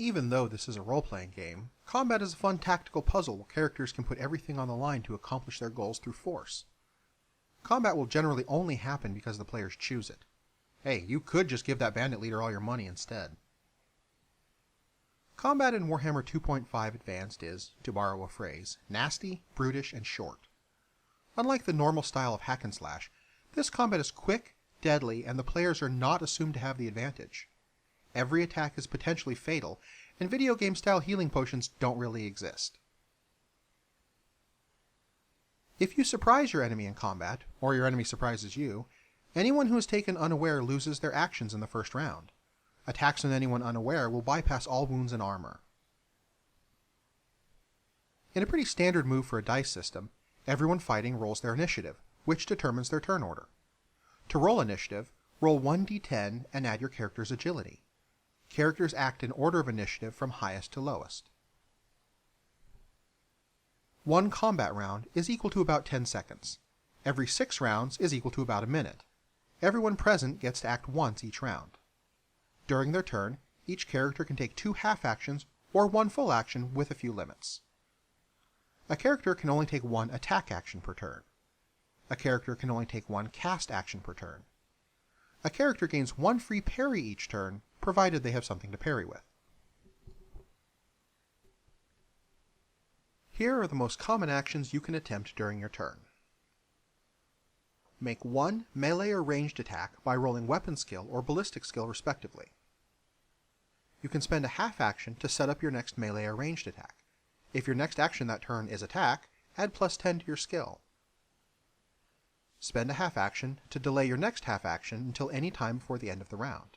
Even though this is a role-playing game, combat is a fun tactical puzzle where characters can put everything on the line to accomplish their goals through force. Combat will generally only happen because the players choose it. Hey, you could just give that bandit leader all your money instead. Combat in Warhammer 2.5 Advanced is, to borrow a phrase, nasty, brutish, and short. Unlike the normal style of hack and slash, this combat is quick, deadly, and the players are not assumed to have the advantage. Every attack is potentially fatal, and video game style healing potions don't really exist. If you surprise your enemy in combat, or your enemy surprises you, anyone who is taken unaware loses their actions in the first round. Attacks on anyone unaware will bypass all wounds and armor. In a pretty standard move for a dice system, everyone fighting rolls their initiative, which determines their turn order. To roll initiative, roll 1d10 and add your character's agility. Characters act in order of initiative from highest to lowest. One combat round is equal to about 10 seconds. Every 6 rounds is equal to about a minute. Everyone present gets to act once each round. During their turn, each character can take 2 half actions or 1 full action with a few limits. A character can only take 1 attack action per turn. A character can only take 1 cast action per turn. A character gains 1 free parry each turn, provided they have something to parry with. Here are the most common actions you can attempt during your turn. Make 1 melee or ranged attack by rolling weapon skill or ballistic skill respectively. You can spend a half action to set up your next melee or ranged attack. If your next action that turn is attack, add +10 to your skill. Spend a half action to delay your next half action until any time before the end of the round.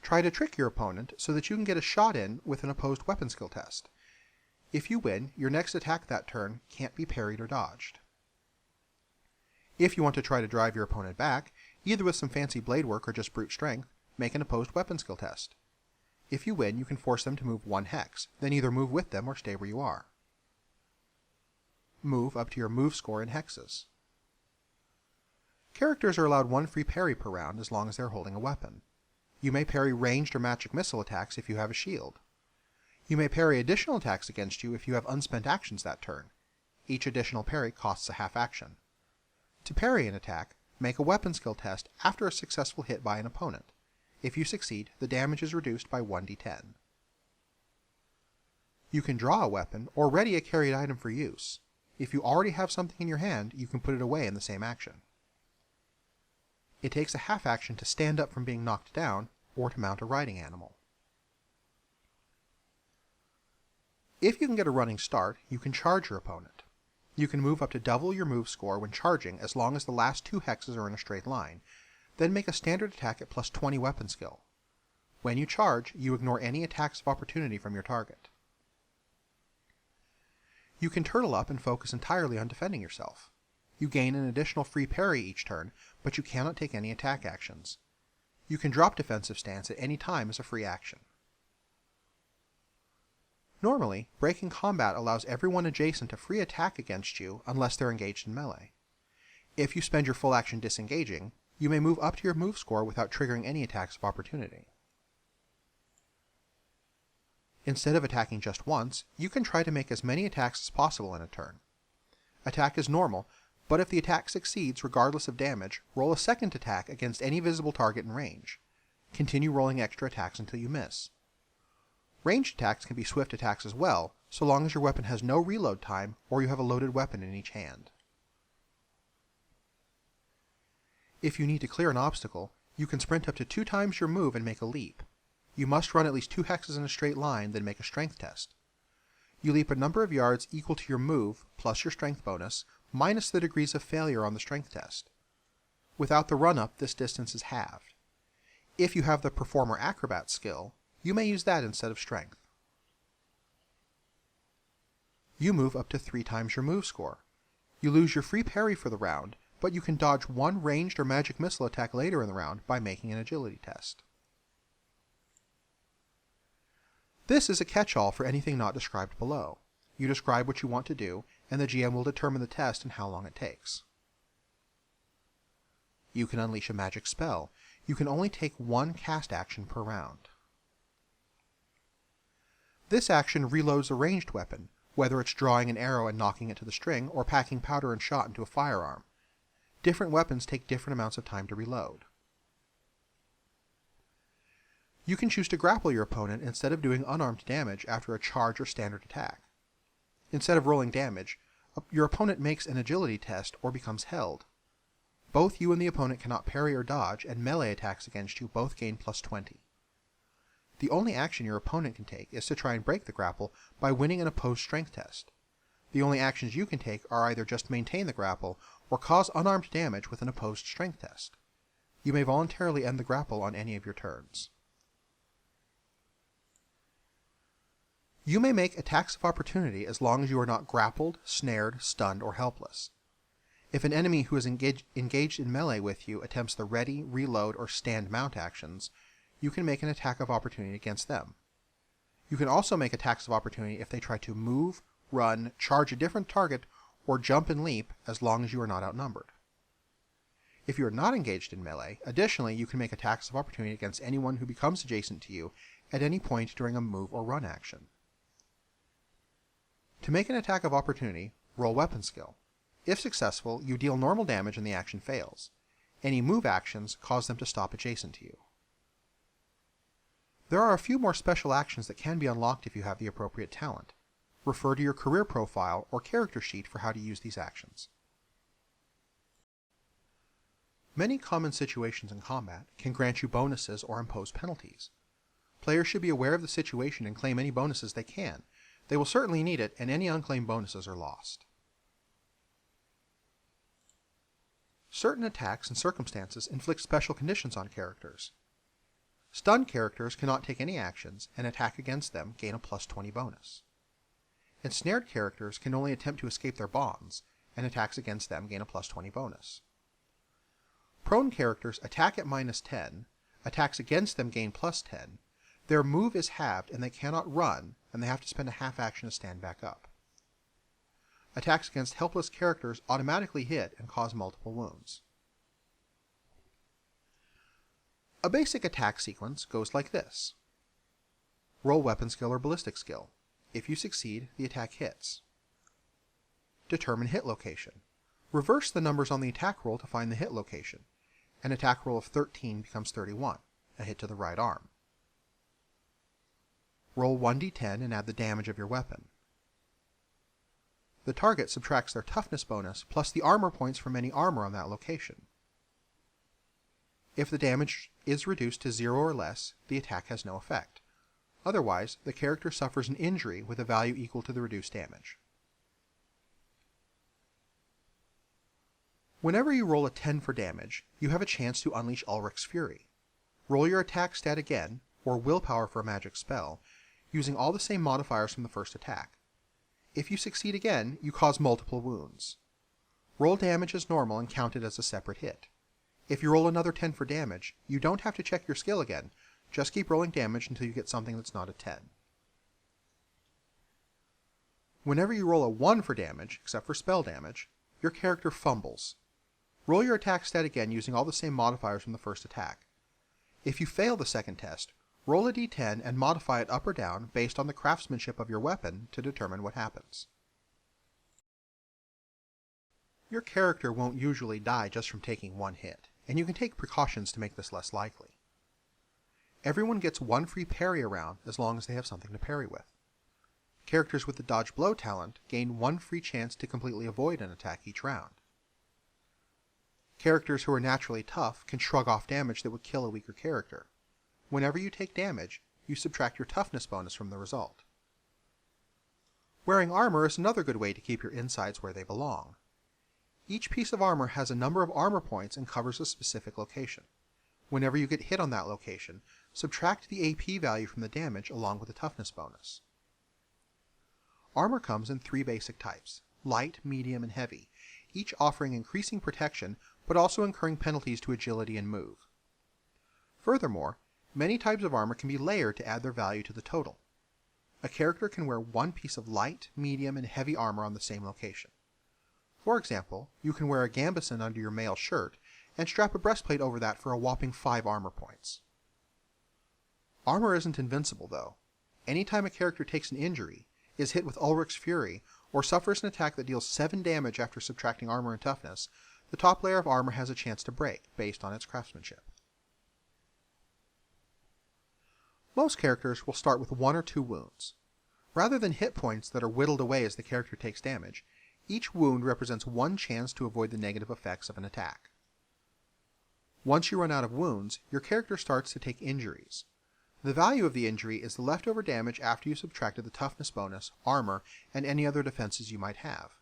Try to trick your opponent so that you can get a shot in with an opposed weapon skill test. If you win, your next attack that turn can't be parried or dodged. If you want to try to drive your opponent back, either with some fancy blade work or just brute strength, make an opposed weapon skill test. If you win, you can force them to move 1 hex, then either move with them or stay where you are. Move up to your move score in hexes. Characters are allowed 1 free parry per round as long as they're holding a weapon. You may parry ranged or magic missile attacks if you have a shield. You may parry additional attacks against you if you have unspent actions that turn. Each additional parry costs a half action. To parry an attack, make a weapon skill test after a successful hit by an opponent. If you succeed, the damage is reduced by 1d10. You can draw a weapon or ready a carried item for use. If you already have something in your hand, you can put it away in the same action. It takes a half action to stand up from being knocked down or to mount a riding animal. If you can get a running start, you can charge your opponent. You can move up to double your move score when charging as long as the last 2 hexes are in a straight line, then make a standard attack at +20 weapon skill. When you charge, you ignore any attacks of opportunity from your target. You can turtle up and focus entirely on defending yourself. You gain an additional free parry each turn, but you cannot take any attack actions. You can drop defensive stance at any time as a free action. Normally, breaking combat allows everyone adjacent to free attack against you unless they're engaged in melee. If you spend your full action disengaging, you may move up to your move score without triggering any attacks of opportunity. Instead of attacking just once, you can try to make as many attacks as possible in a turn. Attack is normal, but if the attack succeeds regardless of damage, roll a second attack against any visible target in range. Continue rolling extra attacks until you miss. Ranged attacks can be swift attacks as well, so long as your weapon has no reload time or you have a loaded weapon in each hand. If you need to clear an obstacle, you can sprint up to 2 times your move and make a leap. You must run at least 2 hexes in a straight line, then make a strength test. You leap a number of yards equal to your move, plus your strength bonus, minus the degrees of failure on the strength test. Without the run-up, this distance is halved. If you have the Performer Acrobat skill, you may use that instead of strength. You move up to 3 times your move score. You lose your free parry for the round, but you can dodge 1 ranged or magic missile attack later in the round by making an agility test. This is a catch-all for anything not described below. You describe what you want to do, and the GM will determine the test and how long it takes. You can unleash a magic spell. You can only take 1 cast action per round. This action reloads a ranged weapon, whether it's drawing an arrow and knocking it to the string or packing powder and shot into a firearm. Different weapons take different amounts of time to reload. You can choose to grapple your opponent instead of doing unarmed damage after a charge or standard attack. Instead of rolling damage, your opponent makes an agility test or becomes held. Both you and the opponent cannot parry or dodge, and melee attacks against you both gain +20. The only action your opponent can take is to try and break the grapple by winning an opposed strength test. The only actions you can take are either just maintain the grapple or cause unarmed damage with an opposed strength test. You may voluntarily end the grapple on any of your turns. You may make attacks of opportunity as long as you are not grappled, snared, stunned, or helpless. If an enemy who is engaged in melee with you attempts the ready, reload, or stand mount actions, you can make an attack of opportunity against them. You can also make attacks of opportunity if they try to move, run, charge a different target, or jump and leap as long as you are not outnumbered. If you are not engaged in melee, additionally you can make attacks of opportunity against anyone who becomes adjacent to you at any point during a move or run action. To make an attack of opportunity, roll weapon skill. If successful, you deal normal damage and the action fails. Any move actions cause them to stop adjacent to you. There are a few more special actions that can be unlocked if you have the appropriate talent. Refer to your career profile or character sheet for how to use these actions. Many common situations in combat can grant you bonuses or impose penalties. Players should be aware of the situation and claim any bonuses they can. They will certainly need it, and any unclaimed bonuses are lost. Certain attacks and circumstances inflict special conditions on characters. Stunned characters cannot take any actions, and attack against them gain a +20 bonus. Ensnared characters can only attempt to escape their bonds, and attacks against them gain a +20 bonus. Prone characters attack at -10, attacks against them gain +10, their move is halved and they cannot run, and they have to spend a half action to stand back up. Attacks against helpless characters automatically hit and cause multiple wounds. A basic attack sequence goes like this. Roll weapon skill or ballistic skill. If you succeed, the attack hits. Determine hit location. Reverse the numbers on the attack roll to find the hit location. An attack roll of 13 becomes 31, a hit to the right arm. Roll 1d10 and add the damage of your weapon. The target subtracts their toughness bonus plus the armor points from any armor on that location. If the damage is reduced to 0 or less, the attack has no effect. Otherwise, the character suffers an injury with a value equal to the reduced damage. Whenever you roll a 10 for damage, you have a chance to unleash Ulrich's Fury. Roll your attack stat again, or willpower for a magic spell, using all the same modifiers from the first attack. If you succeed again, you cause multiple wounds. Roll damage as normal and count it as a separate hit. If you roll another 10 for damage, you don't have to check your skill again, just keep rolling damage until you get something that's not a 10. Whenever you roll a 1 for damage, except for spell damage, your character fumbles. Roll your attack stat again using all the same modifiers from the first attack. If you fail the second test, roll a d10 and modify it up or down based on the craftsmanship of your weapon to determine what happens. Your character won't usually die just from taking one hit, and you can take precautions to make this less likely. Everyone gets one free parry around as long as they have something to parry with. Characters with the dodge blow talent gain one free chance to completely avoid an attack each round. Characters who are naturally tough can shrug off damage that would kill a weaker character. Whenever you take damage, you subtract your toughness bonus from the result. Wearing armor is another good way to keep your insides where they belong. Each piece of armor has a number of armor points and covers a specific location. Whenever you get hit on that location, subtract the AP value from the damage along with the toughness bonus. Armor comes in 3 basic types: light, medium, and heavy, each offering increasing protection but also incurring penalties to agility and move. Furthermore, many types of armor can be layered to add their value to the total. A character can wear one piece of light, medium, and heavy armor on the same location. For example, you can wear a gambeson under your mail shirt and strap a breastplate over that for a whopping 5 armor points. Armor isn't invincible though. anytime a character takes an injury, is hit with Ulrich's Fury, or suffers an attack that deals 7 damage after subtracting armor and toughness, the top layer of armor has a chance to break, based on its craftsmanship. Most characters will start with 1 or 2 wounds. Rather than hit points that are whittled away as the character takes damage, each wound represents 1 chance to avoid the negative effects of an attack. Once you run out of wounds, your character starts to take injuries. The value of the injury is the leftover damage after you subtracted the toughness bonus, armor, and any other defenses you might have.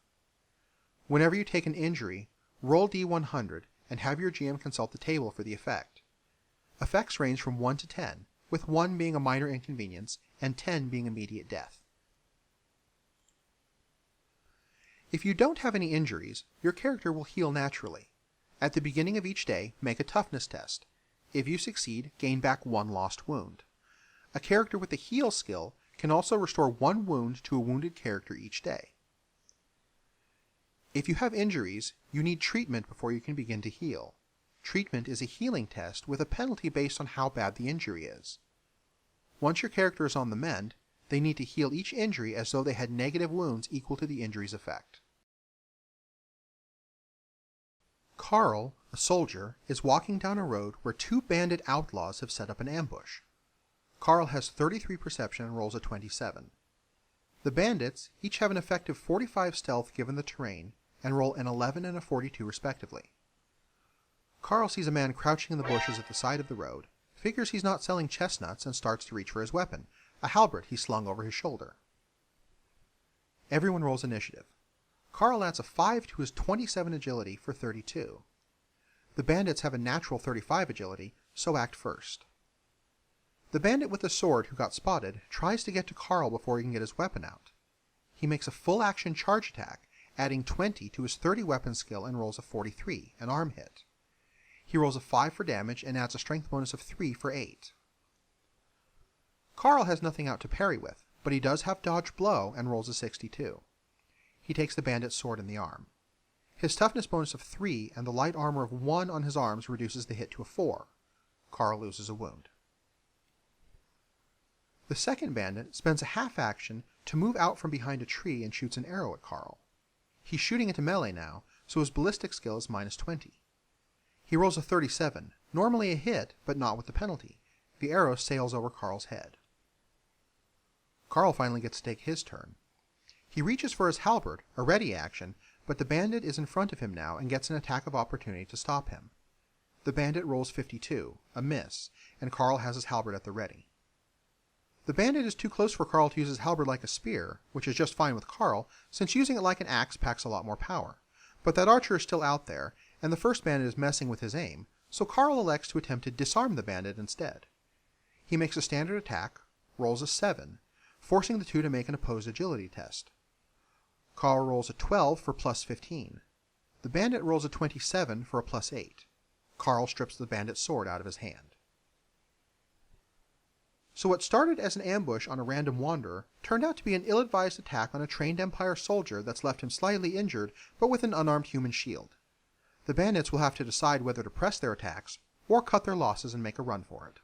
Whenever you take an injury, roll D100 and have your GM consult the table for the effect. Effects range from 1 to 10, with 1 being a minor inconvenience and 10 being immediate death. If you don't have any injuries, your character will heal naturally. At the beginning of each day, make a toughness test. If you succeed, gain back 1 lost wound. A character with the heal skill can also restore 1 wound to a wounded character each day. If you have injuries, you need treatment before you can begin to heal. Treatment is a healing test with a penalty based on how bad the injury is. Once your character is on the mend, they need to heal each injury as though they had negative wounds equal to the injury's effect. Carl, a soldier, is walking down a road where 2 bandit outlaws have set up an ambush. Carl has 33 perception and rolls a 27. The bandits each have an effective 45 stealth given the terrain, and roll an 11 and a 42 respectively. Carl sees a man crouching in the bushes at the side of the road, figures he's not selling chestnuts, and starts to reach for his weapon, a halberd he slung over his shoulder. Everyone rolls initiative. Carl adds a 5 to his 27 agility for 32. The bandits have a natural 35 agility, so act first. The bandit with the sword who got spotted tries to get to Carl before he can get his weapon out. He makes a full action charge attack, adding 20 to his 30 weapon skill and rolls a 43, an arm hit. He rolls a 5 for damage and adds a strength bonus of 3 for 8. Carl has nothing out to parry with, but he does have dodge blow and rolls a 62. He takes the bandit's sword in the arm. His toughness bonus of 3 and the light armor of 1 on his arms reduces the hit to a 4. Carl loses a wound. The second bandit spends a half action to move out from behind a tree and shoots an arrow at Carl. He's shooting into melee now, so his ballistic skill is minus 20. He rolls a 37, normally a hit, but not with the penalty. The arrow sails over Carl's head. Carl finally gets to take his turn. He reaches for his halberd, a ready action, but the bandit is in front of him now and gets an attack of opportunity to stop him. The bandit rolls 52, a miss, and Carl has his halberd at the ready. The bandit is too close for Carl to use his halberd like a spear, which is just fine with Carl, since using it like an axe packs a lot more power. But that archer is still out there, and the first bandit is messing with his aim, so Carl elects to attempt to disarm the bandit instead. He makes a standard attack, rolls a 7, forcing the two to make an opposed agility test. Carl rolls a 12 for plus 15. The bandit rolls a 27 for a plus 8. Carl strips the bandit's sword out of his hand. So what started as an ambush on a random wanderer turned out to be an ill-advised attack on a trained Empire soldier that's left him slightly injured but with an unarmed human shield. The bandits will have to decide whether to press their attacks or cut their losses and make a run for it.